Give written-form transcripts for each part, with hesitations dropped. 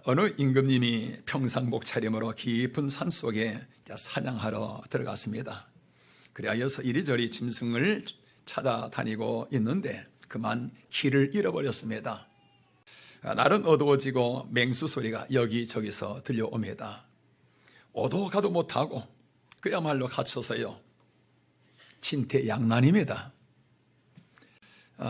어느 임금님이 평상복 차림으로 깊은 산속에 사냥하러 들어갔습니다. 그리하여서 이리저리 짐승을 찾아다니고 있는데 그만 길을 잃어버렸습니다. 날은 어두워지고 맹수 소리가 여기저기서 들려옵니다. 오도 가도 못하고 그야말로 갇혀서요 진퇴양난입니다.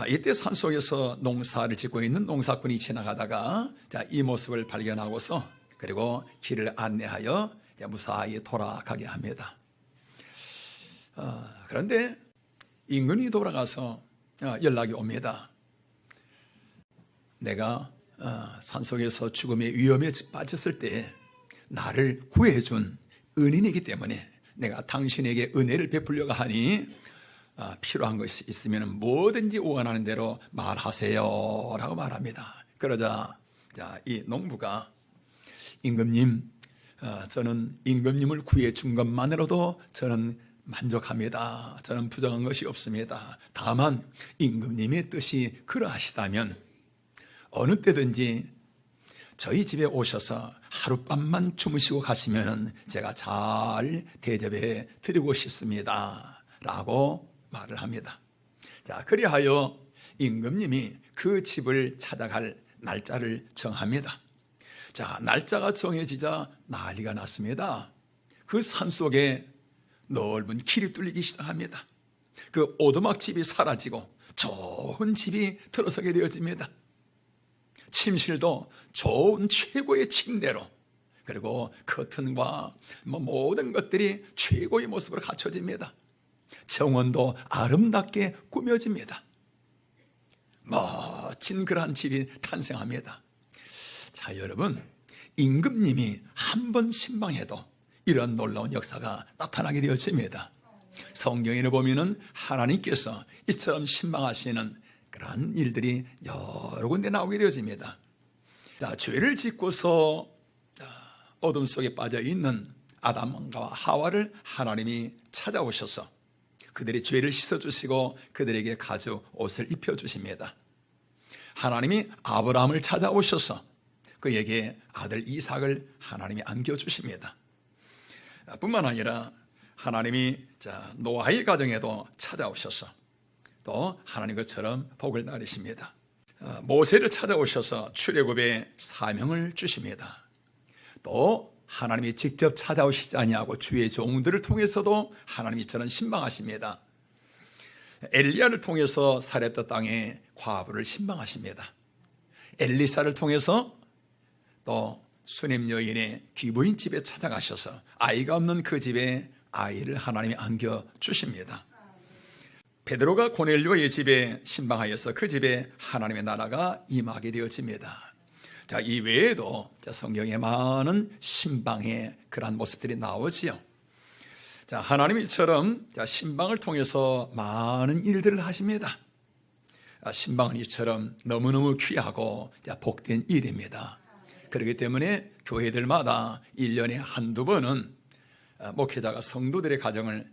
이때 산속에서 농사를 짓고 있는 농사꾼이 지나가다가 이 모습을 발견하고서 그리고 길을 안내하여 무사히 돌아가게 합니다. 그런데 임금이 돌아가서 연락이 옵니다. 내가 산속에서 죽음의 위험에 빠졌을 때 나를 구해준 은인이기 때문에 내가 당신에게 은혜를 베풀려고 하니 필요한 것이 있으면 뭐든지 원하는 대로 말하세요 라고 말합니다. 그러자 이 농부가 임금님, 저는 임금님을 구해준 것만으로도 저는 만족합니다. 저는 부정한 것이 없습니다. 다만 임금님의 뜻이 그러하시다면 어느 때든지 저희 집에 오셔서 하룻밤만 주무시고 가시면 제가 잘 대접해 드리고 싶습니다 라고 말을 합니다. 그리하여 임금님이 그 집을 찾아갈 날짜를 정합니다. 날짜가 정해지자 난리가 났습니다. 그 산속에 넓은 길이 뚫리기 시작합니다. 그 오두막집이 사라지고 좋은 집이 들어서게 되어집니다. 침실도 좋은 최고의 침대로, 그리고 커튼과 모든 것들이 최고의 모습으로 갖춰집니다. 정원도 아름답게 꾸며집니다. 멋진 그러한 집이 탄생합니다. 여러분, 임금님이 한 번 신방해도 이런 놀라운 역사가 나타나게 되어집니다. 성경에는 보면은 하나님께서 이처럼 신방하시는 그러한 일들이 여러 군데 나오게 되어집니다. 죄를 짓고서 어둠 속에 빠져 있는 아담과 하와를 하나님이 찾아오셔서 그들의 죄를 씻어주시고 그들에게 가죽 옷을 입혀주십니다. 하나님이 아브라함을 찾아오셔서 그에게 아들 이삭을 하나님이 안겨주십니다. 뿐만 아니라 하나님이 노아의 가정에도 찾아오셔서 또 하나님 것처럼 복을 내리십니다. 모세를 찾아오셔서 출애굽의 사명을 주십니다. 또 하나님이 직접 찾아오시지 아니하고 주의 종들을 통해서도 하나님이 저는 신방하십니다. 엘리야를 통해서 사렙다 땅에 과부를 신방하십니다. 엘리사를 통해서 또 수냄 여인의 귀부인 집에 찾아가셔서 아이가 없는 그 집에 아이를 하나님이 안겨주십니다. 베드로가 고넬료의 집에 신방하여서 그 집에 하나님의 나라가 임하게 되어집니다. 이 외에도 성경에 많은 신방의 그러한 모습들이 나오지요. 하나님이 이처럼 신방을 통해서 많은 일들을 하십니다. 신방은 이처럼 너무너무 귀하고 복된 일입니다. 그렇기 때문에 교회들마다 1년에 한두 번은 목회자가 성도들의 가정을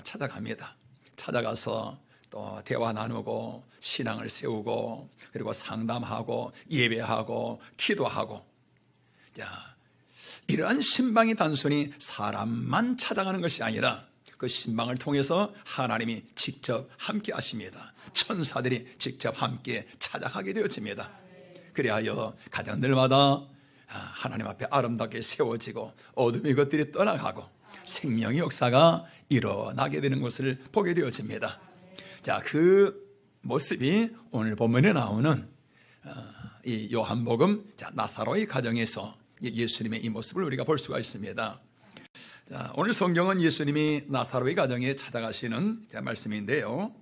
찾아갑니다. 찾아가서 또 대화 나누고 신앙을 세우고 그리고 상담하고 예배하고 기도하고, 이러한 신방이 단순히 사람만 찾아가는 것이 아니라 그 신방을 통해서 하나님이 직접 함께 하십니다. 천사들이 직접 함께 찾아가게 되어집니다. 그리하여 가정들마다 하나님 앞에 아름답게 세워지고 어둠의 것들이 떠나가고 생명의 역사가 일어나게 되는 것을 보게 되어집니다. 그 모습이 오늘 본문에 나오는 이 요한복음 나사로의 가정에서 예수님의 이 모습을 우리가 볼 수가 있습니다. 오늘 성경은 예수님이 나사로의 가정에 찾아가시는 말씀인데요,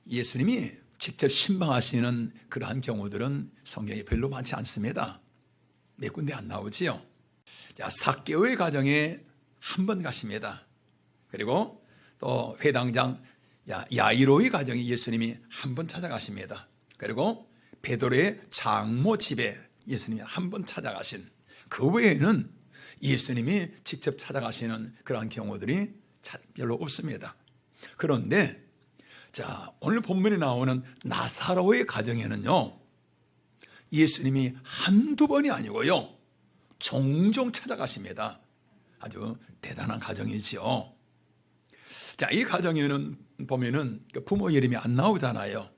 예수님이 직접 신방하시는 그러한 경우들은 성경에 별로 많지 않습니다. 몇 군데 안 나오지요. 삭개오의 가정에 한 번 가십니다. 그리고 또 회당장 야이로의 가정에 예수님이 한 번 찾아가십니다. 그리고 베드로의 장모 집에 예수님이 한 번 찾아가신, 그 외에는 예수님이 직접 찾아가시는 그러한 경우들이 별로 없습니다. 그런데 오늘 본문에 나오는 나사로의 가정에는요, 예수님이 한두 번이 아니고요, 종종 찾아가십니다. 아주 대단한 가정이지요. 자, 이 가정에는 보면은 부모 이름이 안 나오잖아요.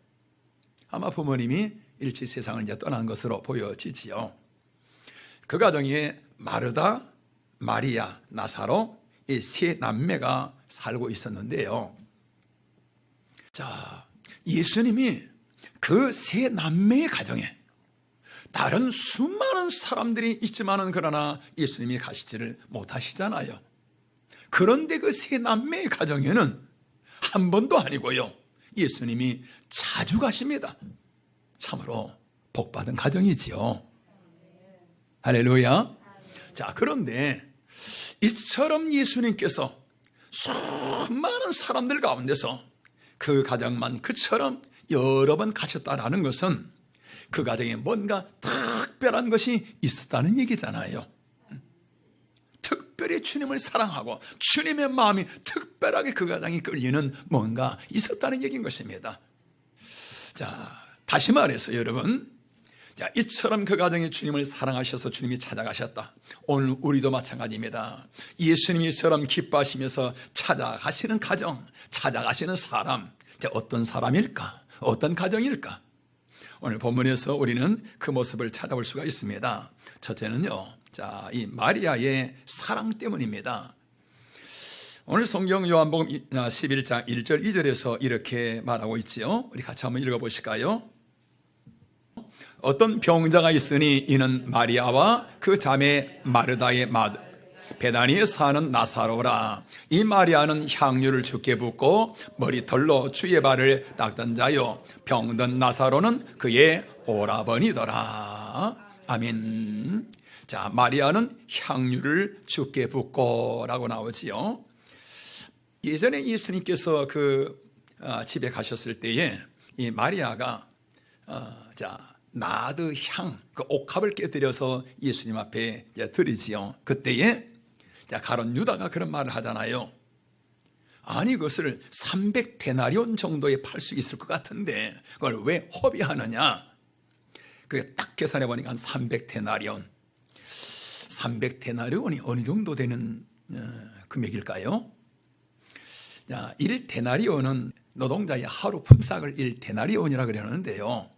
아마 부모님이 일찍 세상을 이제 떠난 것으로 보여지지요. 그 가정에 마르다, 마리아, 나사로 이 세 남매가 살고 있었는데요. 자, 예수님이 그 세 남매의 가정에 다른 수많은 사람들이 있지만은 그러나 예수님이 가시지를 못하시잖아요. 그런데 그 세 남매의 가정에는 한 번도 아니고요, 예수님이 자주 가십니다. 참으로 복받은 가정이지요. 할렐루야. 자, 그런데 이처럼 예수님께서 수많은 사람들 가운데서 그 가정만 그처럼 여러 번 가셨다라는 것은 그 가정에 뭔가 특별한 것이 있었다는 얘기잖아요. 특별히 주님을 사랑하고 주님의 마음이 특별하게 그 가정에 끌리는 뭔가 있었다는 얘기인 것입니다. 자, 다시 말해서 여러분, 자, 이처럼 그 가정에 주님을 사랑하셔서 주님이 찾아가셨다. 오늘 우리도 마찬가지입니다. 예수님이 이처럼 기뻐하시면서 찾아가시는 가정, 찾아가시는 사람, 자, 어떤 사람일까? 어떤 가정일까? 오늘 본문에서 우리는 그 모습을 찾아볼 수가 있습니다. 첫째는요, 자, 이 마리아의 사랑 때문입니다. 오늘 성경 요한복음 11장 1절 2절에서 이렇게 말하고 있지요. 우리 같이 한번 읽어보실까요? 어떤 병자가 있으니 이는 마리아와 그 자매 마르다의 베다니에 사는 나사로라. 이 마리아는 향유를 주께 붓고 머리털로 주의 발을 닦던 자요, 병든 나사로는 그의 오라버니더라. 아멘. 자, 마리아는 향유를 주께 붓고 라고 나오지요. 예전에 예수님께서 그 집에 가셨을 때에 이 마리아가 나드 향, 그 옥합을 깨뜨려서 예수님 앞에 드리지요. 그때에 가룟 유다가 그런 말을 하잖아요. 아니, 그것을 300데나리온 정도에 팔 수 있을 것 같은데 그걸 왜 허비하느냐? 그게 딱 계산해 보니까 한 300데나리온. 300데나리온이 어느 정도 되는 금액일까요? 1데나리온은 노동자의 하루 품삯을 1데나리온이라 그러는데요.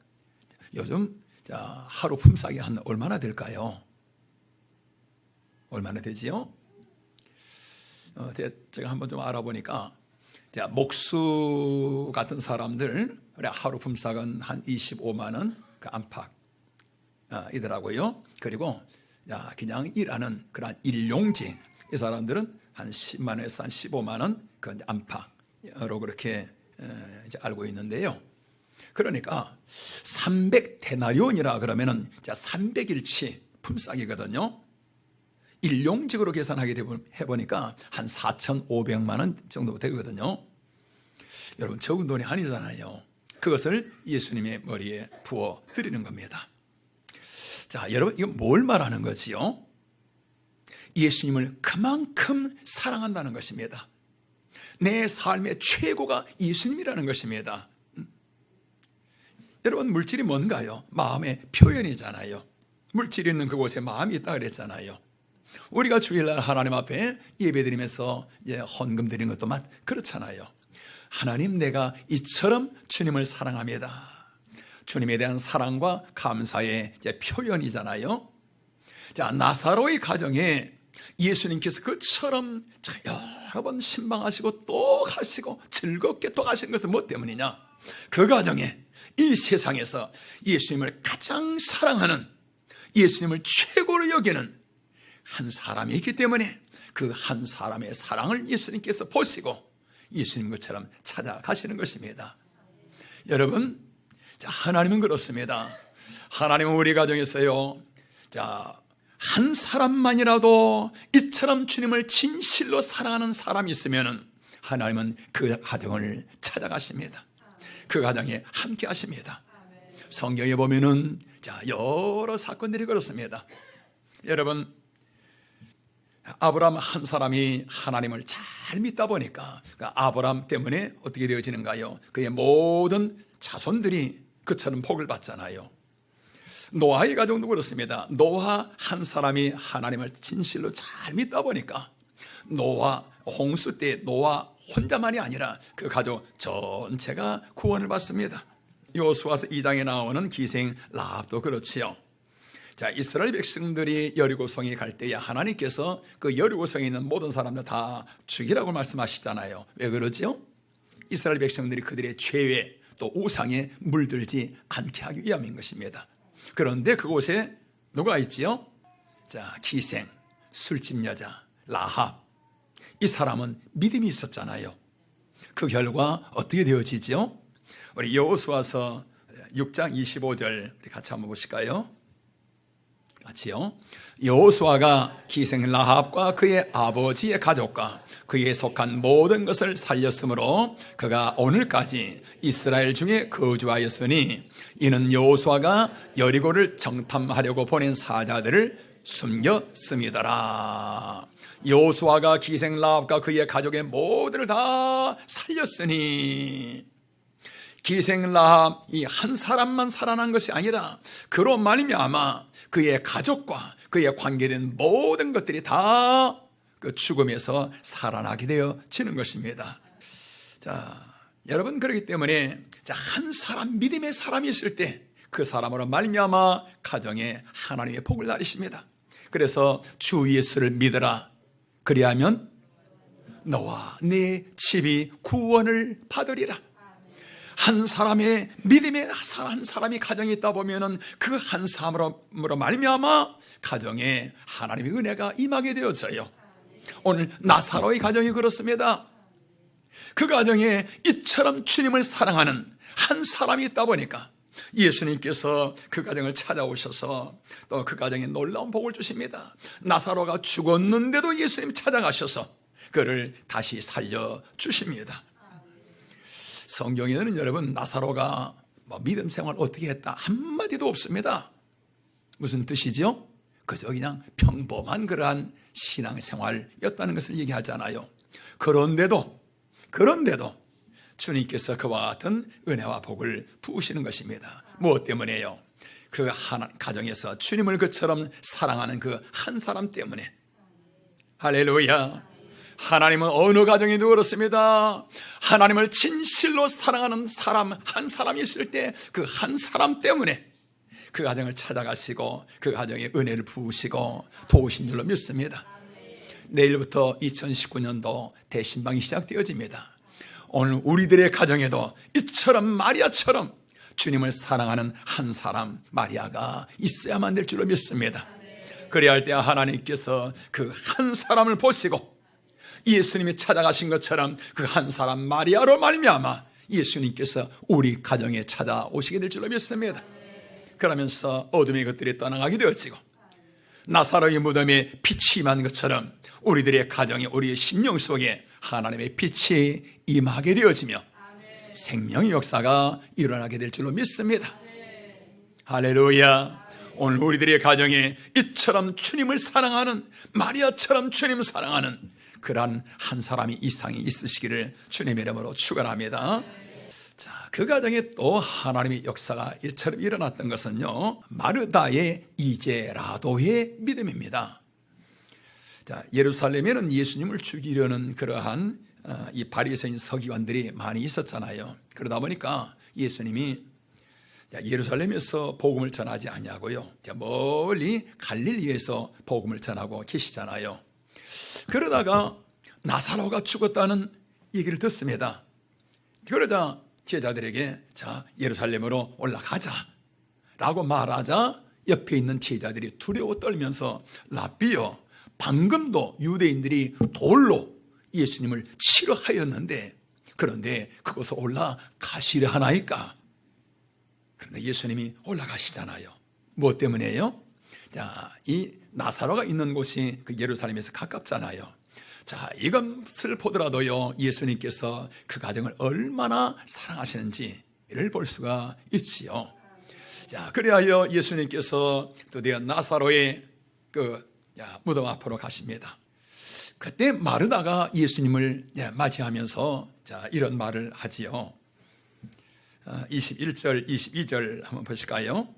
요즘 하루 품삯이 한 얼마나 될까요? 얼마나 되지요? 제가 한번 좀 알아보니까 목수 같은 사람들 하루 품삯은 한 25만 원 그 안팎이더라고요. 그리고 그냥 일하는 그런 일용직, 이 사람들은 한 10만 원에서 한 15만 원 그 안팎으로 그렇게 알고 있는데요. 그러니까 300데나리온이라 그러면은 300일치 품삯이거든요. 일용직으로 계산하게 해보니까 한 4,500만 원 정도 되거든요. 여러분, 적은 돈이 아니잖아요. 그것을 예수님의 머리에 부어 드리는 겁니다. 자, 여러분, 이건 뭘 말하는 거지요? 예수님을 그만큼 사랑한다는 것입니다. 내 삶의 최고가 예수님이라는 것입니다. 여러분, 물질이 뭔가요? 마음의 표현이잖아요. 물질이 있는 그곳에 마음이 있다 그랬잖아요. 우리가 주일날 하나님 앞에 예배드리면서 헌금 드리는 것도 그렇잖아요. 하나님, 내가 이처럼 주님을 사랑합니다. 주님에 대한 사랑과 감사의 표현이잖아요. 자, 나사로의 가정에 예수님께서 그처럼 여러 번 신방하시고 또 가시고 즐겁게 또 가신 것은 뭐 때문이냐? 그 가정에 이 세상에서 예수님을 가장 사랑하는, 예수님을 최고로 여기는 한 사람이 있기 때문에 그 한 사람의 사랑을 예수님께서 보시고 예수님 것처럼 찾아가시는 것입니다. 여러분, 하나님은 그렇습니다. 하나님은 우리 가정에서요, 한 사람만이라도 이처럼 주님을 진실로 사랑하는 사람이 있으면 하나님은 그 가정을 찾아가십니다. 그 가정에 함께 하십니다. 성경에 보면은 여러 사건들이 그렇습니다. 여러분, 아브라함 한 사람이 하나님을 잘 믿다 보니까 아브라함 때문에 어떻게 되어지는가요? 그의 모든 자손들이 그처럼 복을 받잖아요. 노아의 가정도 그렇습니다. 노아 한 사람이 하나님을 진실로 잘 믿다 보니까 노아 홍수 때 노아 혼자만이 아니라 그 가족 전체가 구원을 받습니다. 여호수아서 2장에 나오는 기생 라합도 그렇지요. 자, 이스라엘 백성들이 여리고성에 갈 때에 하나님께서 그 여리고성에 있는 모든 사람들 다 죽이라고 말씀하시잖아요. 왜 그러지요? 이스라엘 백성들이 그들의 죄에 또 우상에 물들지 않게 하기 위함인 것입니다. 그런데 그곳에 누가 있지요? 자, 기생, 술집 여자, 라합. 이 사람은 믿음이 있었잖아요. 그 결과 어떻게 되어지지요? 우리 여호수아서 6장 25절 우리 같이 한번 보실까요? 같이요. 여호수아가 기생 라합과 그의 아버지의 가족과 그에 속한 모든 것을 살렸으므로 그가 오늘까지 이스라엘 중에 거주하였으니 이는 여호수아가 여리고를 정탐하려고 보낸 사자들을 숨겼음이더라. 여호수아가 기생 라합과 그의 가족의 모두를 다 살렸으니, 기생 라합 이 한 사람만 살아난 것이 아니라 그로 말미암아 그의 가족과 그의 관계된 모든 것들이 다 그 죽음에서 살아나게 되어지는 것입니다. 자, 여러분, 그렇기 때문에 한 사람, 믿음의 사람이 있을 때 그 사람으로 말미암아 가정에 하나님의 복을 나리십니다. 그래서 주 예수를 믿으라. 그리하면 너와 네 집이 구원을 받으리라. 한 사람의 믿음의 한 사람이 가정에 있다 보면은 그 한 사람으로 말미암아 가정에 하나님의 은혜가 임하게 되어져요. 오늘 나사로의 가정이 그렇습니다. 그 가정에 이처럼 주님을 사랑하는 한 사람이 있다 보니까 예수님께서 그 가정을 찾아오셔서 또 그 가정에 놀라운 복을 주십니다. 나사로가 죽었는데도 예수님이 찾아가셔서 그를 다시 살려주십니다. 성경에는 여러분, 나사로가 믿음 생활 어떻게 했다 한마디도 없습니다. 무슨 뜻이죠? 그저 그냥 평범한 그러한 신앙생활이었다는 것을 얘기하잖아요. 그런데도 주님께서 그와 같은 은혜와 복을 부으시는 것입니다. 무엇 때문에요? 그 한 가정에서 주님을 그처럼 사랑하는 그 한 사람 때문에. 할렐루야. 하나님은 어느 가정에도 그렇습니다. 하나님을 진실로 사랑하는 사람 한 사람이 있을 때 그 한 사람 때문에 그 가정을 찾아가시고 그 가정에 은혜를 부으시고 도우신 줄로 믿습니다. 내일부터 2019년도 대신방이 시작되어집니다. 오늘 우리들의 가정에도 이처럼 마리아처럼 주님을 사랑하는 한 사람 마리아가 있어야만 될 줄로 믿습니다. 그래야 할 때 하나님께서 그 한 사람을 보시고 예수님이 찾아가신 것처럼 그 한 사람 마리아로 말미암아 예수님께서 우리 가정에 찾아오시게 될 줄로 믿습니다. 그러면서 어둠의 것들이 떠나가게 되어지고 나사로의 무덤에 빛이 임한 것처럼 우리들의 가정에 우리의 심령 속에 하나님의 빛이 임하게 되어지며 생명의 역사가 일어나게 될 줄로 믿습니다. 할렐루야. 오늘 우리들의 가정에 이처럼 주님을 사랑하는 마리아처럼 주님을 사랑하는 그러한 한 사람이 이상이 있으시기를 주님의 이름으로 축원합니다. 자, 그 가정에 또 하나님의 역사가 이처럼 일어났던 것은요, 마르다의 이제라도의 믿음입니다. 자, 예루살렘에는 예수님을 죽이려는 그러한 이 바리새인 서기관들이 많이 있었잖아요. 그러다 보니까 예수님이 예루살렘에서 복음을 전하지 아니하고요, 멀리 갈릴리에서 복음을 전하고 계시잖아요. 그러다가 나사로가 죽었다는 얘기를 듣습니다. 그러자 제자들에게 자, 예루살렘으로 올라가자 라고 말하자 옆에 있는 제자들이 두려워 떨면서 랍비여, 방금도 유대인들이 돌로 예수님을 치려 하였는데 그런데 그곳에 올라가시려 하나이까? 그런데 예수님이 올라가시잖아요. 무엇 때문에요? 자, 이 나사로가 있는 곳이 그 예루살렘에서 가깝잖아요. 자, 이것을 보더라도요, 예수님께서 그 가정을 얼마나 사랑하시는지를 볼 수가 있지요. 자, 그리하여 예수님께서 드디어 나사로의 그 무덤 앞으로 가십니다. 그때 마르다가 예수님을 맞이하면서 자, 이런 말을 하지요. 21절, 22절 한번 보실까요?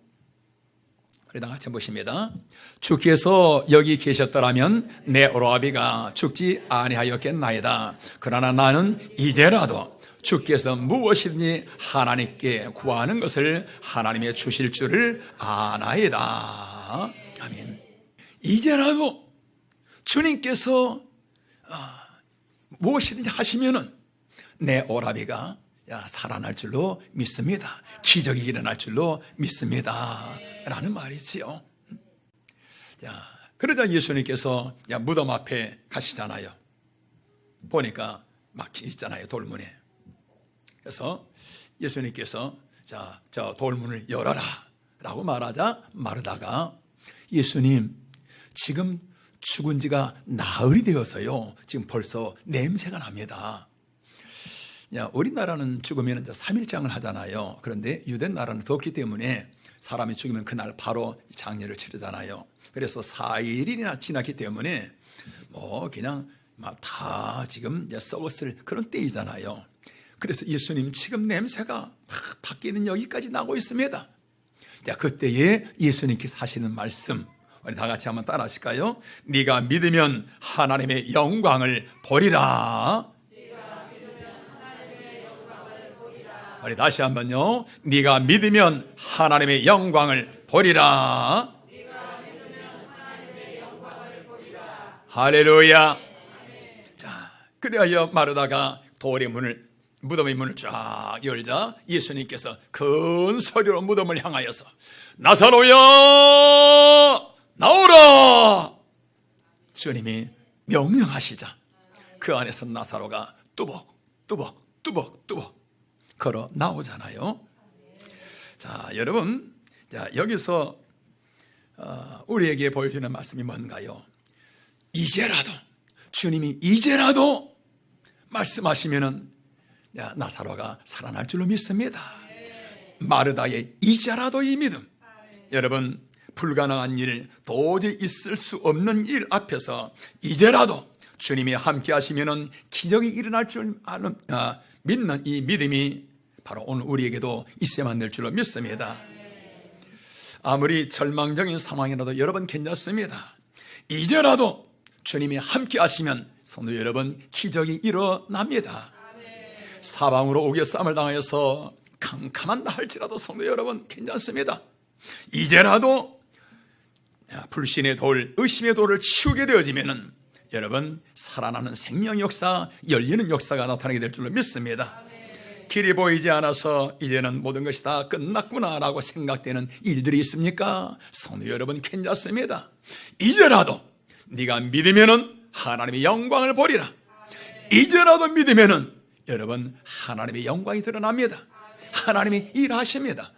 우리 다 같이 보십니다. 주께서 여기 계셨더라면 내 오라비가 죽지 아니하였겠나이다. 그러나 나는 이제라도 주께서 무엇이든지 하나님께 구하는 것을 하나님의 주실 줄을 아나이다. 아멘. 이제라도 주님께서 무엇이든지 하시면은 내 오라비가 살아날 줄로 믿습니다. 기적이 일어날 줄로 믿습니다. 라는 말이지요. 자, 그러자 예수님께서 무덤 앞에 가시잖아요. 보니까 막혀 있잖아요, 돌문에. 그래서 예수님께서 저 돌문을 열어라 라고 말하자 마르다가 예수님, 지금 죽은 지가 나흘이 되어서요, 지금 벌써 냄새가 납니다. 우리나라는 죽으면 3일장을 하잖아요. 그런데 유대 나라는 덥기 때문에 사람이 죽으면 그날 바로 장례를 치르잖아요. 그래서 4일이나 지났기 때문에 그냥 다 지금 썩었을 그런 때이잖아요. 그래서 예수님, 지금 냄새가 밖에는 여기까지 나고 있습니다. 자, 그때에 예수님께서 하시는 말씀, 우리 다 같이 한번 따라 하실까요? 네가 믿으면 하나님의 영광을 보리라. 우리 다시 한번요. 네가 믿으면 하나님의 영광을 보리라. 할렐루야. 자, 그래야 마르다가 무덤의 문을 쫙 열자 예수님께서 큰 소리로 무덤을 향하여서 나사로야 나오라. 주님이 명령하시자 그 안에서 나사로가 뚜벅 걸어 나오잖아요. 자, 여러분, 여기서 우리에게 보여주는 말씀이 뭔가요? 주님이 이제라도 말씀하시면은 나사로가 살아날 줄로 믿습니다. 마르다의 이제라도 이 믿음. 여러분, 불가능한 일, 도저히 있을 수 없는 일 앞에서 이제라도 주님이 함께 하시면은 기적이 일어날 줄 아는 믿는 이 믿음이 바로 오늘 우리에게도 있어야만 될 줄로 믿습니다. 아무리 절망적인 상황이라도 여러분 괜찮습니다. 이제라도 주님이 함께 하시면 성도 여러분, 기적이 일어납니다. 사방으로 옥에 쌈을 당하여서 캄캄한다 할지라도 성도 여러분 괜찮습니다. 이제라도 불신의 돌, 의심의 돌을 치우게 되어지면은 여러분, 살아나는 생명 역사, 열리는 역사가 나타나게 될 줄로 믿습니다. 길이 보이지 않아서 이제는 모든 것이 다 끝났구나라고 생각되는 일들이 있습니까? 성도 여러분 괜찮습니다. 이제라도 네가 믿으면은 하나님의 영광을 보리라. 이제라도 믿으면은 여러분, 하나님의 영광이 드러납니다. 하나님이 일하십니다.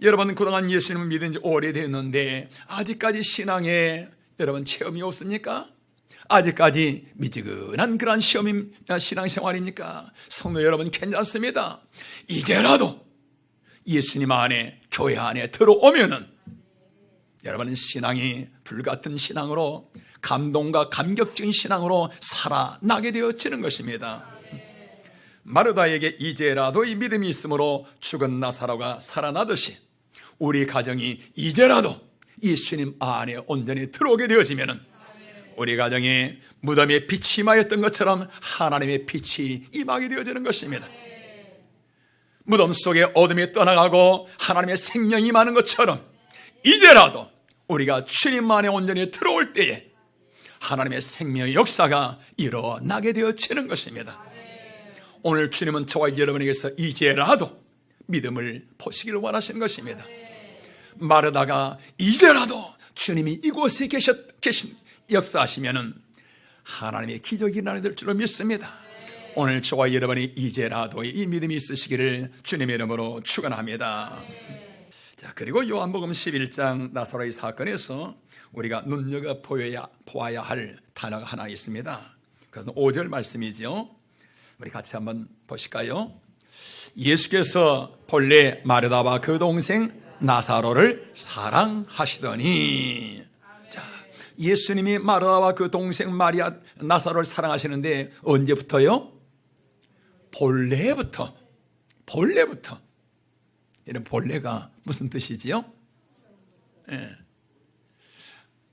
여러분, 그동안 예수님을 믿은 지 오래됐는데 아직까지 신앙에 여러분 체험이 없습니까? 아직까지 미지근한 그런 신앙생활입니까? 성도 여러분 괜찮습니다. 이제라도 예수님 안에, 교회 안에 들어오면은 여러분은 신앙이 불같은 신앙으로, 감동과 감격적인 신앙으로 살아나게 되어지는 것입니다. 마르다에게 이제라도 이 믿음이 있으므로 죽은 나사로가 살아나듯이 우리 가정이 이제라도 예수님 안에 온전히 들어오게 되어지면은 우리 가정에 무덤에 빛이 임하였던 것처럼 하나님의 빛이 임하게 되어지는 것입니다. 무덤 속에 어둠이 떠나가고 하나님의 생명이 임하는 것처럼 이제라도 우리가 주님 안에 온전히 들어올 때에 하나님의 생명의 역사가 일어나게 되어지는 것입니다. 오늘 주님은 저와 여러분에게서 이제라도 믿음을 보시기를 원하시는 것입니다. 마르다가 이제라도 주님이 이곳에 계신 역사하시면은 하나님의 기적이 일어나게 될 줄로 믿습니다. 오늘 저와 여러분이 이제라도 이 믿음이 있으시기를 주님의 이름으로 축원합니다. 자, 그리고 요한복음 11장 나사로의 사건에서 우리가 눈여겨보아야 할 단어가 하나 있습니다. 그것은 5절 말씀이지요. 우리 같이 한번 보실까요? 예수께서 본래 마르다와 그 동생 나사로를 사랑하시더니, 자, 예수님이 마르다와 그 동생 나사로를 사랑하시는데 언제부터요? 본래부터. 이런 본래가 무슨 뜻이지요? 예.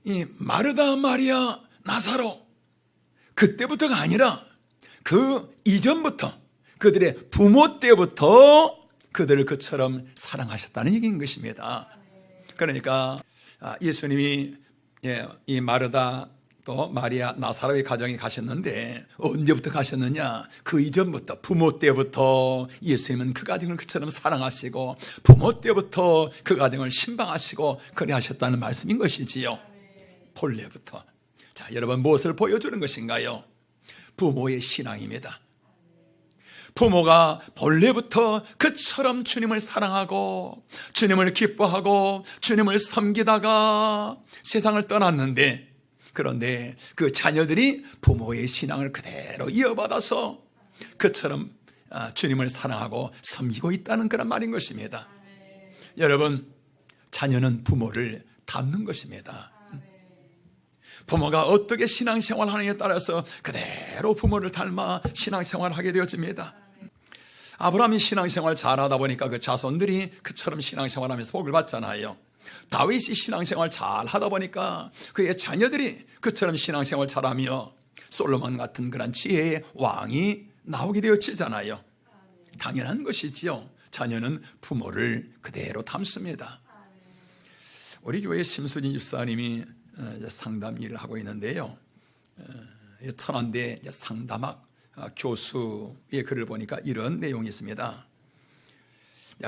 이 마르다, 마리아, 나사로 그때부터가 아니라 그 이전부터 그들의 부모 때부터 그들을 그처럼 사랑하셨다는 얘기인 것입니다. 그러니까 예수님이 이 마르다 또 마리아 나사로의 가정에 가셨는데 언제부터 가셨느냐? 그 이전부터 부모 때부터 예수님은 그 가정을 그처럼 사랑하시고 부모 때부터 그 가정을 신방하시고 그래 하셨다는 말씀인 것이지요. 본래부터. 자, 여러분 무엇을 보여주는 것인가요? 부모의 신앙입니다. 부모가 본래부터 그처럼 주님을 사랑하고 주님을 기뻐하고 주님을 섬기다가 세상을 떠났는데, 그런데 그 자녀들이 부모의 신앙을 그대로 이어받아서 그처럼 주님을 사랑하고 섬기고 있다는 그런 말인 것입니다. 여러분, 자녀는 부모를 닮는 것입니다. 부모가 어떻게 신앙생활을 하느냐에 따라서 그대로 부모를 닮아 신앙생활을 하게 되어집니다. 아브라함이 신앙생활 잘하다 보니까 그 자손들이 그처럼 신앙생활하면서 복을 받잖아요. 다윗이 신앙생활 잘하다 보니까 그의 자녀들이 그처럼 신앙생활 잘하며 솔로몬 같은 그런 지혜의 왕이 나오게 되어지잖아요. 당연한 것이지요. 자녀는 부모를 그대로 닮습니다. 우리 교회 심수진 집사님이 상담 일을 하고 있는데요. 천안대 상담학 교수의 글을 보니까 이런 내용이 있습니다.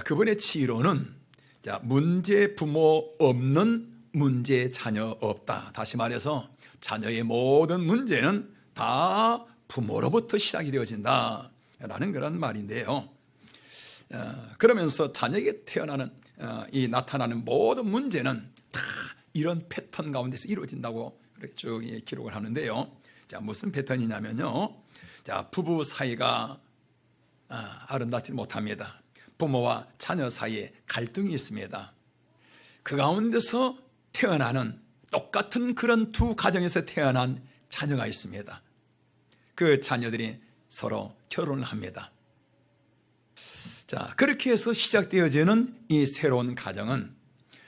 그분의 지론은 문제 부모 없는 문제 자녀 없다. 다시 말해서 자녀의 모든 문제는 다 부모로부터 시작이 되어진다 라는 그런 말인데요. 그러면서 자녀에게 태어나는 이 나타나는 모든 문제는 다 이런 패턴 가운데서 이루어진다고 쭉 기록을 하는데요. 자, 무슨 패턴이냐면요. 자, 부부 사이가 아름답지 못합니다. 부모와 자녀 사이에 갈등이 있습니다. 그 가운데서 태어나는 똑같은 그런 두 가정에서 태어난 자녀가 있습니다. 그 자녀들이 서로 결혼을 합니다. 자, 그렇게 해서 시작되어지는 이 새로운 가정은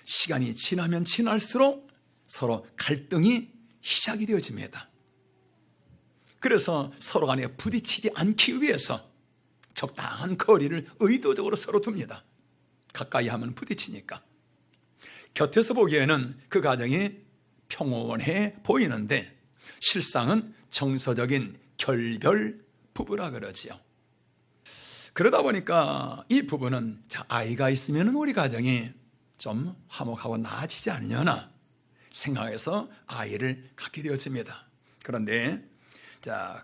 시간이 지나면 지날수록 서로 갈등이 시작이 되어집니다. 그래서 서로 간에 부딪히지 않기 위해서 적당한 거리를 의도적으로 서로 둡니다. 가까이 하면 부딪히니까. 곁에서 보기에는 그 가정이 평온해 보이는데 실상은 정서적인 결별 부부라 그러지요. 그러다 보니까 이 부부는 아이가 있으면 우리 가정이 좀 화목하고 나아지지 않으려나 생각해서 아이를 갖게 되었습니다. 그런데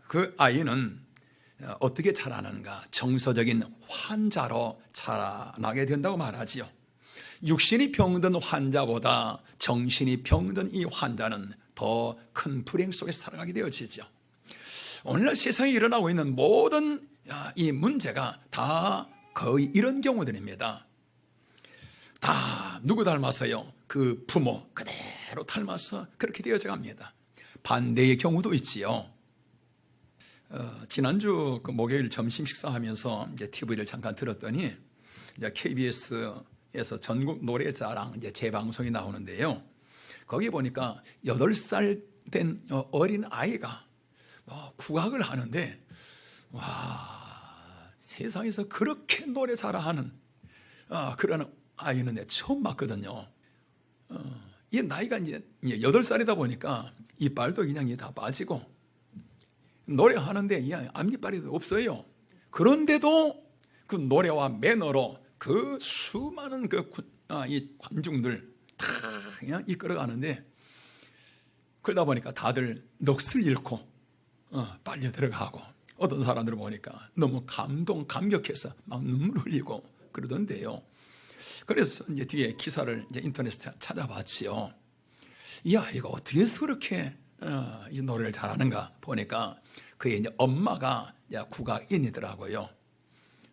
그 아이는 어떻게 자라는가? 정서적인 환자로 자라나게 된다고 말하지요. 육신이 병든 환자보다 정신이 병든 이 환자는 더 큰 불행 속에 살아가게 되어지죠. 오늘날 세상에 일어나고 있는 모든 이 문제가 다 거의 이런 경우들입니다. 다 누구 닮아서요? 그 부모 그대로 닮아서 그렇게 되어져 갑니다. 반대의 경우도 있지요. 지난주 그 목요일 점심 식사하면서 이제 TV를 잠깐 들었더니 이제 KBS에서 전국 노래자랑 이제 재방송이 나오는데요. 거기 보니까 8살 된 어린 아이가 국악을 하는데 와, 세상에서 그렇게 노래 잘하는 그런 아이는 내가 처음 봤거든요. 이 나이가 이제 8살이다 보니까 이빨도 그냥 다 빠지고 노래하는데 이 앞니빨이 없어요. 그런데도 그 노래와 매너로 그 수많은 이 관중들 다 그냥 이끌어가는데 그러다 보니까 다들 넋을 잃고 빨려 들어가고 어떤 사람들을 보니까 너무 감격해서 막 눈물 흘리고 그러던데요. 그래서 이제 뒤에 기사를 이제 인터넷에 찾아봤지요. 이 아이가 어떻게 해서 그렇게 이 노래를 잘하는가 보니까 그의 이제 엄마가 국악인이더라고요.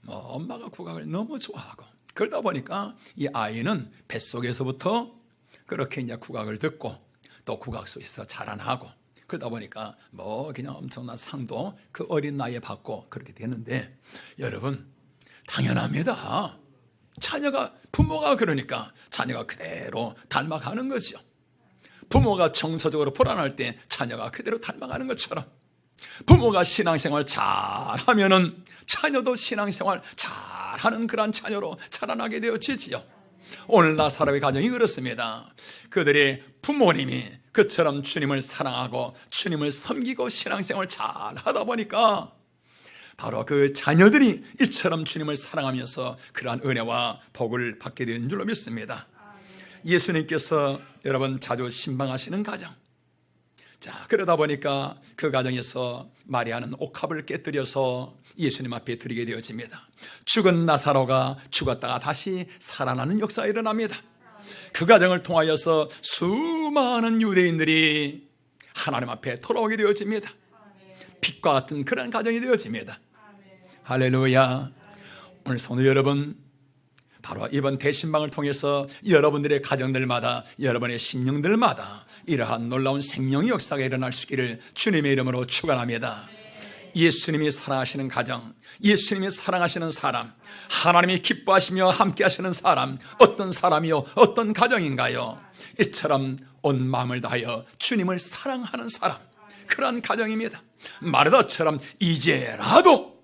엄마가 국악을 너무 좋아하고 그러다 보니까 이 아이는 뱃속에서부터 그렇게 이제 국악을 듣고 또 국악 속에서 자라나고 그러다 보니까 그냥 엄청난 상도 그 어린 나이에 받고 그렇게 되는데 여러분 당연합니다. 부모가 그러니까 자녀가 그대로 닮아가는 거죠. 부모가 정서적으로 불안할 때 자녀가 그대로 닮아가는 것처럼 부모가 신앙생활 잘하면은 자녀도 신앙생활 잘하는 그런 자녀로 자라나게 되어지지요. 오늘날 사람의 가정이 그렇습니다. 그들의 부모님이 그처럼 주님을 사랑하고 주님을 섬기고 신앙생활 잘하다 보니까 바로 그 자녀들이 이처럼 주님을 사랑하면서 그러한 은혜와 복을 받게 되는 줄로 믿습니다. 예수님께서 여러분 자주 신방하시는 가정, 자, 그러다 보니까 그 가정에서 마리아는 옥합을 깨뜨려서 예수님 앞에 드리게 되어집니다. 죽은 나사로가 죽었다가 다시 살아나는 역사가 일어납니다. 그 가정을 통하여서 수많은 유대인들이 하나님 앞에 돌아오게 되어집니다. 빛과 같은 그런 가정이 되어집니다. 할렐루야. 오늘 성도 여러분, 바로 이번 대신방을 통해서 여러분들의 가정들마다, 여러분의 심령들마다 이러한 놀라운 생명의 역사가 일어날 수 있기를 주님의 이름으로 축원합니다. 예수님이 사랑하시는 가정, 예수님이 사랑하시는 사람, 하나님이 기뻐하시며 함께 하시는 사람, 어떤 사람이요, 어떤 가정인가요? 이처럼 온 마음을 다하여 주님을 사랑하는 사람, 그러한 가정입니다. 마르다처럼 이제라도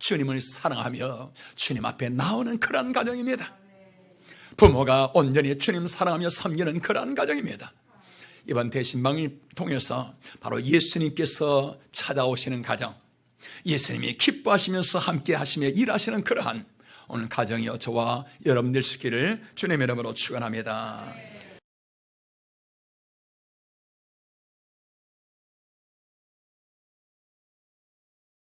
주님을 사랑하며 주님 앞에 나오는 그러한 가정입니다. 부모가 온전히 주님 사랑하며 섬기는 그러한 가정입니다. 이번 대신방을 통해서 바로 예수님께서 찾아오시는 가정, 예수님이 기뻐하시면서 함께 하시며 일하시는 그러한 오늘 가정이요 저와 여러분들 있기를 주님의 이름으로 축원합니다.